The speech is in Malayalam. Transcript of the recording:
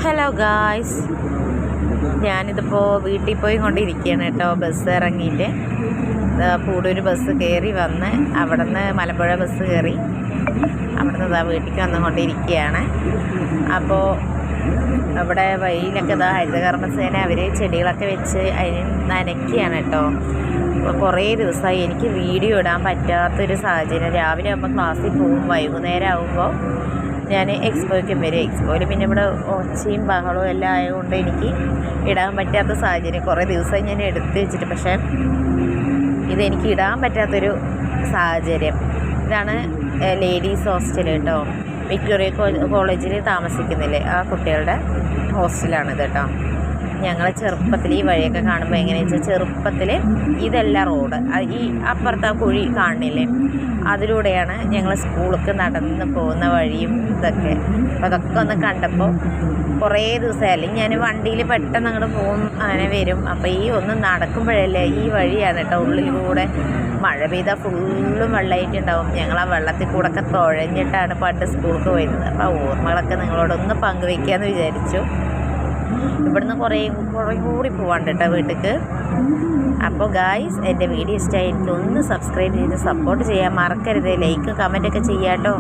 ഹലോ ഗായ്സ്, ഞാനിതിപ്പോൾ വീട്ടിൽ പോയി കൊണ്ടിരിക്കുകയാണ് കേട്ടോ. ബസ് ഇറങ്ങിയിട്ട് പൂടൂർ ബസ് കയറി വന്ന് അവിടെ നിന്ന് മലമ്പുഴ ബസ് കയറി അവിടെ നിന്ന് വീട്ടിലേക്ക് വന്നുകൊണ്ടിരിക്കുകയാണ്. അപ്പോൾ അവിടെ വഴിയിലൊക്കെ ഹരിതകർമ്മസേന അവർ ചെടികളൊക്കെ വെച്ച് അതിന് നനയ്ക്കുകയാണ് കേട്ടോ. അപ്പോൾ കുറേ ദിവസമായി എനിക്ക് വീഡിയോ ഇടാൻ പറ്റാത്തൊരു സാഹചര്യം. രാവിലെ ആകുമ്പോൾ ക്ലാസ്സിൽ പോവും, വൈകുന്നേരം ആകുമ്പോൾ ഞാൻ എക്സ്പോയ്ക്കും വരും. എക്സ്പോയിൽ പിന്നെ ഇവിടെ ഒച്ചയും ബഹളവും എല്ലാം ആയതുകൊണ്ട് എനിക്ക് ഇടാൻ പറ്റാത്ത സാഹചര്യം. കുറേ ദിവസമായി ഞാൻ എടുത്ത് വെച്ചിട്ട്, പക്ഷേ ഇതെനിക്ക് ഇടാൻ പറ്റാത്തൊരു സാഹചര്യം. ഇതാണ് ലേഡീസ് ഹോസ്റ്റൽ കേട്ടോ. വിക്ടോറിയ കോളേജിൽ താമസിക്കുന്നില്ലേ, ആ കുട്ടികളുടെ ഹോസ്റ്റലാണിത് കേട്ടോ. ഞങ്ങൾ ചെറുപ്പത്തിൽ ഈ വഴിയൊക്കെ കാണുമ്പോൾ എങ്ങനെയാണെന്ന് വെച്ചാൽ, ചെറുപ്പത്തിൽ ഇതല്ല റോഡ്, ഈ അപ്പുറത്ത് ആ കുഴി കാണുന്നില്ലേ, അതിലൂടെയാണ് ഞങ്ങൾ സ്കൂളിലേക്ക് നടന്ന് പോകുന്ന വഴിയും ഇതൊക്കെ. അപ്പോൾ അതൊക്കെ ഒന്ന് കണ്ടപ്പോൾ കുറേ ദിവസമായി. അല്ലെങ്കിൽ ഞാൻ വണ്ടിയിൽ പെട്ടെന്ന് അങ്ങോട്ട് പോകും, അങ്ങനെ വരും. അപ്പോൾ ഈ ഒന്ന് നടക്കുമ്പോഴല്ലേ, ഈ വഴിയാണ് കേട്ടോ ഉള്ളിലൂടെ മഴ പെയ്താൽ ഫുള്ളും വെള്ളമായിട്ടുണ്ടാവും. ഞങ്ങൾ ആ വെള്ളത്തിൽ കൂടെ ഒക്കെ തുഴഞ്ഞിട്ടാണ് പണ്ട് സ്കൂൾക്ക് പോയിരുന്നത്. അപ്പോൾ ആ ഓർമ്മകളൊക്കെ നിങ്ങളോടൊന്ന് പങ്കുവയ്ക്കാമെന്ന് വിചാരിച്ചു. ഇവിടുന്ന് കുറേ കൂടി പോവാണ്ട് കേട്ടോ വീട്ടിലേക്ക്. അപ്പോൾ ഗായ്സ്, എൻ്റെ വീഡിയോ ഇഷ്ടമായി എനിക്കൊന്ന് സബ്സ്ക്രൈബ് ചെയ്ത് സപ്പോർട്ട് ചെയ്യാൻ മറക്കരുത്. ലൈക്ക് കമൻറ്റൊക്കെ ചെയ്യാം കേട്ടോ.